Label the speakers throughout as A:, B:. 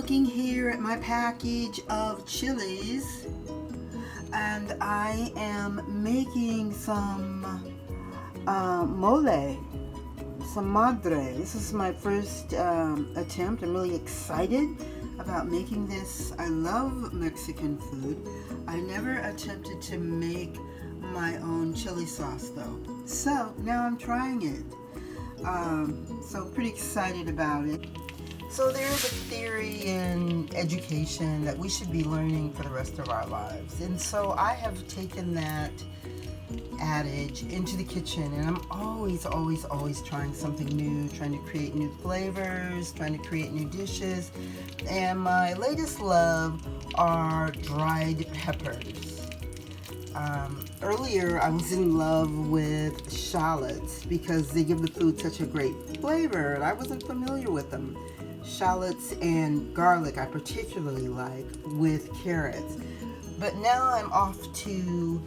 A: looking here at my package of chilies, and I am making some mole, some madre. This is my first attempt. I'm really excited about making this. I love Mexican food. I never attempted to make my own chili sauce though. So now I'm trying it. So pretty excited about it. So there's a theory in education that we should be learning for the rest of our lives. And so I have taken that adage into the kitchen, and I'm always trying something new, trying to create new flavors, trying to create new dishes. And my latest love are dried peppers. Earlier I was in love with shallots because they give the food such a great flavor, and I wasn't familiar with them. Shallots and garlic I particularly like with carrots. But now I'm off to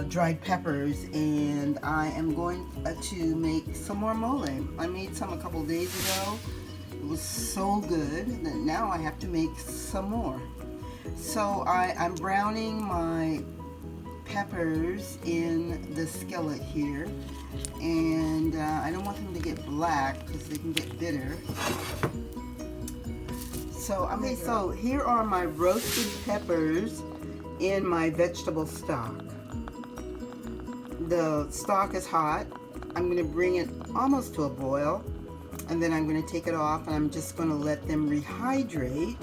A: dried peppers, and I am going to make some more mole. I made some a couple days ago. It was so good that now I have to make some more. So I'm browning my peppers in the skillet here, and I don't want them to get black because they can get bitter. So here are my roasted peppers in my vegetable stock. The stock is hot. I'm going to bring it almost to a boil, and then I'm going to take it off, and I'm just going to let them rehydrate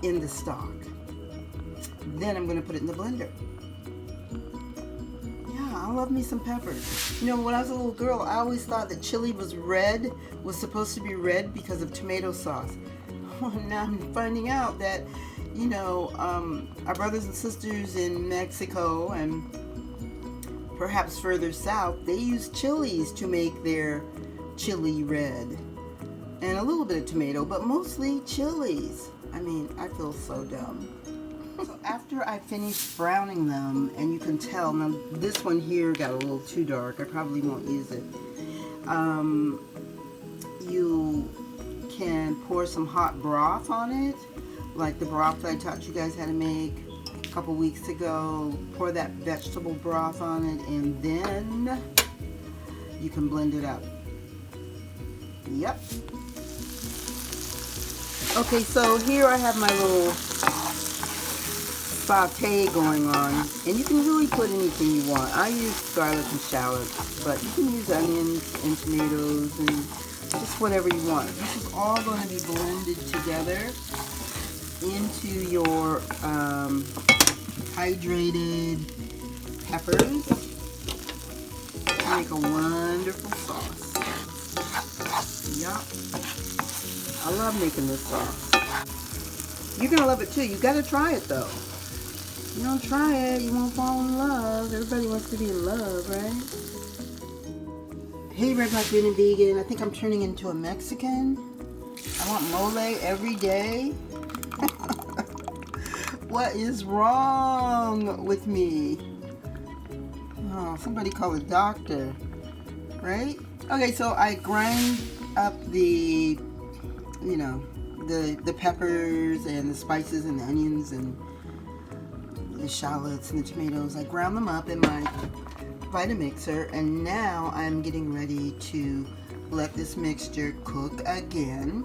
A: in the stock. Then I'm going to put it in the blender. I love me some peppers. You know, when I was a little girl, I always thought that chili was supposed to be red because of tomato sauce. Well, now I'm finding out that, you know, our brothers and sisters in Mexico and perhaps further south, they use chilies to make their chili red. And a little bit of tomato, but mostly chilies. I mean, I feel so dumb. So after I finished browning them, and you can tell, now this one here got a little too dark, I probably won't use it. You can pour some hot broth on it, like the broth that I taught you guys how to make a couple weeks ago. Pour that vegetable broth on it, and then you can blend it up. Yep. Okay, so here I have my little saute going on, and you can really put anything you want. I use garlic and shallots, but you can use onions and tomatoes and just whatever you want. This is all going to be blended together into your hydrated peppers to make a wonderful sauce. Yup. I love making this sauce. You're going to love it too. You got to try it though. If you don't try it, you won't fall in love. Everybody wants to be in love, right? Hey, Red, Black, Green, and Vegan. I think I'm turning into a Mexican. I want mole every day. What is wrong with me? Oh, somebody call a doctor, right? Okay, so I grind up the, you know, the peppers and the spices and the onions and the shallots and the tomatoes. I ground them up in my Vitamixer, and now I'm getting ready to let this mixture cook again.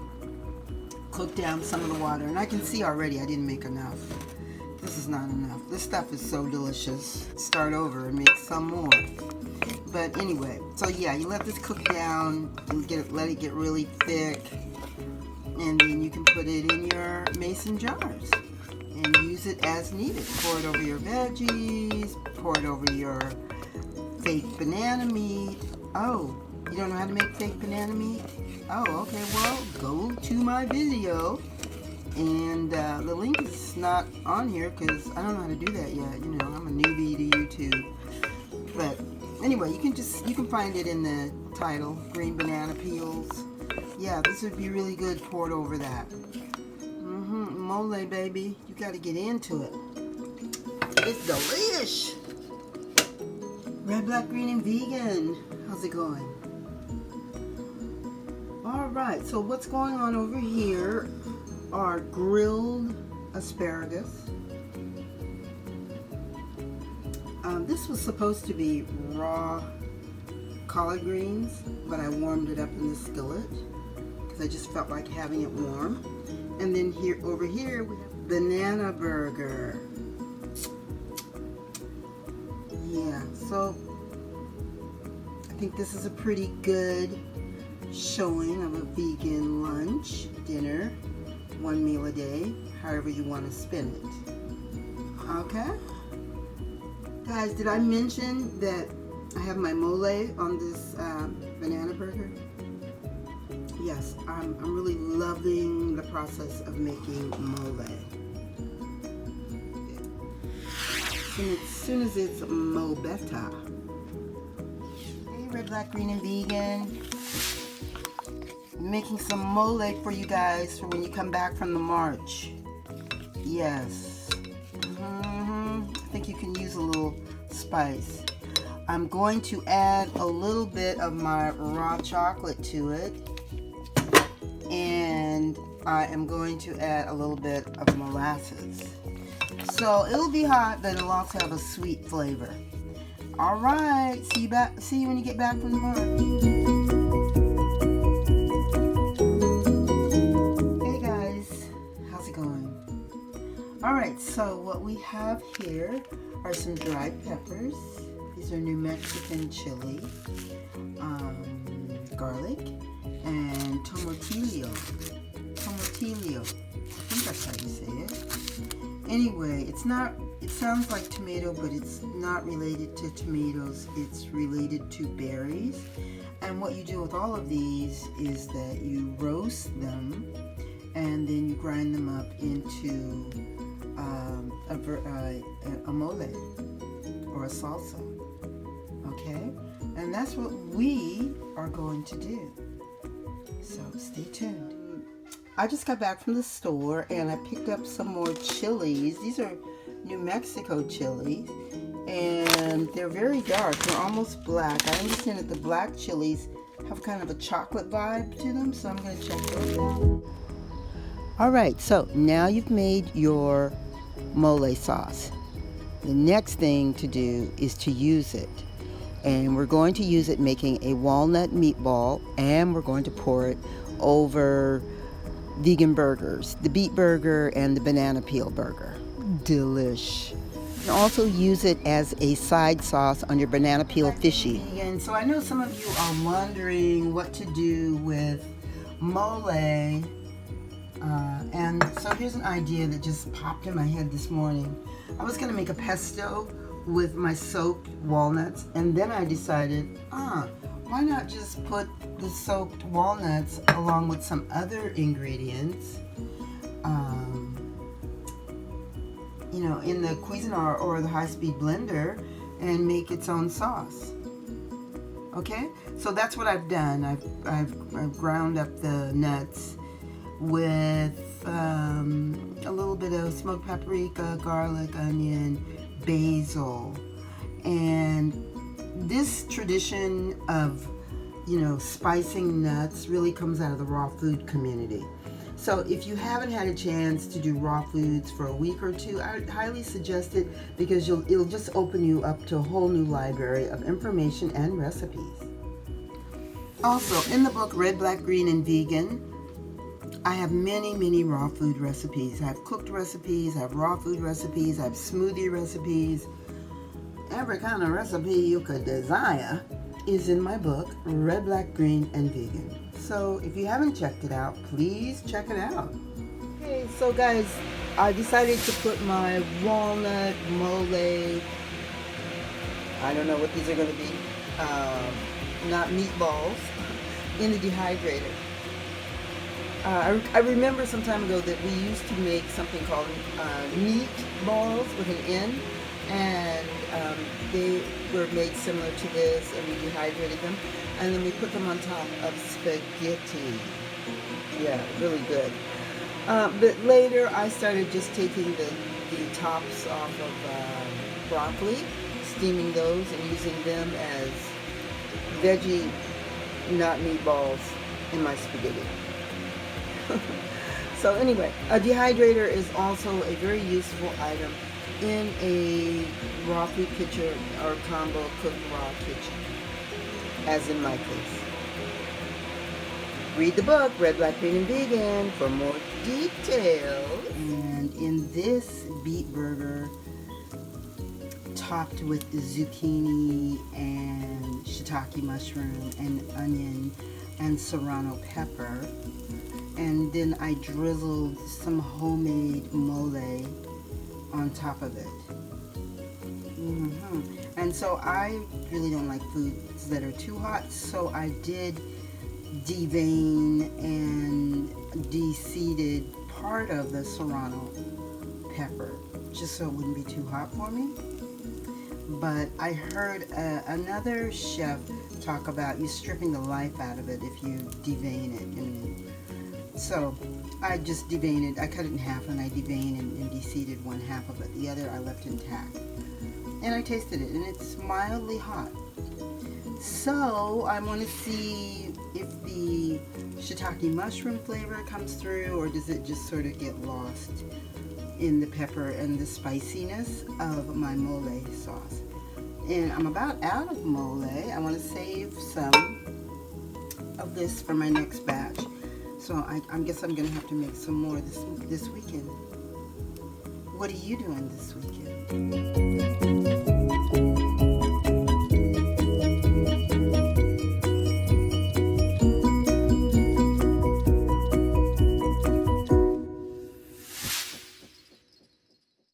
A: Cook down some of the water, and I can see already I didn't make enough. This is not enough. This stuff is so delicious. Start over and make some more. But anyway, so yeah, you let this cook down and let it get really thick, and then you can put it in your mason jars and use it as needed. Pour it over your veggies, pour it over your fake banana meat. Oh, you don't know how to make fake banana meat? Oh, okay, well, go to my video, and the link is not on here because I don't know how to do that yet. You know, I'm a newbie to YouTube. But anyway, you can find it in the title, green banana peels. Yeah, this would be really good poured over that. Mole, baby. You got to get into it. It's delish. Red, Black, Green, and Vegan. How's it going? Alright, so what's going on over here are grilled asparagus. This was supposed to be raw collard greens, but I warmed it up in the skillet because I just felt like having it warm. And then over here we have banana burger. Yeah, so I think this is a pretty good showing of a vegan lunch, dinner, one meal a day, however you want to spend it. Okay? Guys, did I mention that I have my mole on this banana burger? Yes, I'm really loving the process of making mole. And as soon as it's mo better. Hey, Red, Black, Green, and Vegan. Making some mole for you guys for when you come back from the march. Yes. I think you can use a little spice. I'm going to add a little bit of my raw chocolate to it. And I am going to add a little bit of molasses. So it'll be hot, but it'll also have a sweet flavor. All right, see you when you get back from the march. Hey guys, how's it going? All right, so what we have here are some dried peppers. These are New Mexican chili, garlic, and tomatillo. I think that's how you say it. Anyway, it sounds like tomato, but it's not related to tomatoes. It's related to berries. And what you do with all of these is that you roast them and then you grind them up into a mole or a salsa. Okay? And that's what we are going to do. So stay tuned. I just got back from the store and I picked up some more chilies. These are New Mexico chilies and they're very dark. They're almost black. I understand that the black chilies have kind of a chocolate vibe to them, so I'm going to check those out. Alright, so now you've made your mole sauce. The next thing to do is to use it. And we're going to use it making a walnut meatball, and we're going to pour it over vegan burgers, the beet burger and the banana peel burger. Delish. You can also use it as a side sauce on your banana peel fishy. And so I know some of you are wondering what to do with mole. And so here's an idea that just popped in my head this morning. I was going to make a pesto with my soaked walnuts, and then I decided, why not just put the soaked walnuts along with some other ingredients, in the Cuisinart or the high-speed blender and make its own sauce. Okay, so that's what I've done. I've ground up the nuts with a little bit of smoked paprika, garlic, onion, basil, and this tradition of spicing nuts really comes out of the raw food community. So if you haven't had a chance to do raw foods for a week or two, I would highly suggest it because it'll just open you up to a whole new library of information and recipes. Also, in the book Red, Black, Green, and Vegan, I have many raw food recipes. I have cooked recipes, I have raw food recipes, I have smoothie recipes. Every kind of recipe you could desire is in my book, Red, Black, Green, and Vegan. So if you haven't checked it out, please check it out. Okay, so guys, I decided to put my walnut mole, I don't know what these are going to be, not meatballs, in the dehydrator. I remember some time ago that we used to make something called meatballs with an N, and they were made similar to this, and we dehydrated them, and then we put them on top of spaghetti. Yeah, really good. But later I started just taking the tops off of broccoli, steaming those and using them as veggie, not meatballs, in my spaghetti. So anyway, a dehydrator is also a very useful item in a raw food kitchen or combo cooked raw kitchen, as in my case. Read the book, Red, Black, Green, and Vegan, for more details. And in this beet burger, topped with zucchini and shiitake mushroom and onion and serrano pepper. And then I drizzled some homemade mole on top of it. And so I really don't like foods that are too hot, so I did devein and deseeded part of the serrano pepper just so it wouldn't be too hot for me. But I heard another chef talk about you stripping the life out of it if you devein it. And so I just deveined it. I cut it in half and I deveined and deseeded one half of it. The other I left intact. And I tasted it and it's mildly hot. So I want to see if the shiitake mushroom flavor comes through, or does it just sort of get lost in the pepper and the spiciness of my mole sauce. And I'm about out of mole. I want to save some of this for my next batch. So I guess I'm going to have to make some more this weekend. What are you doing this weekend?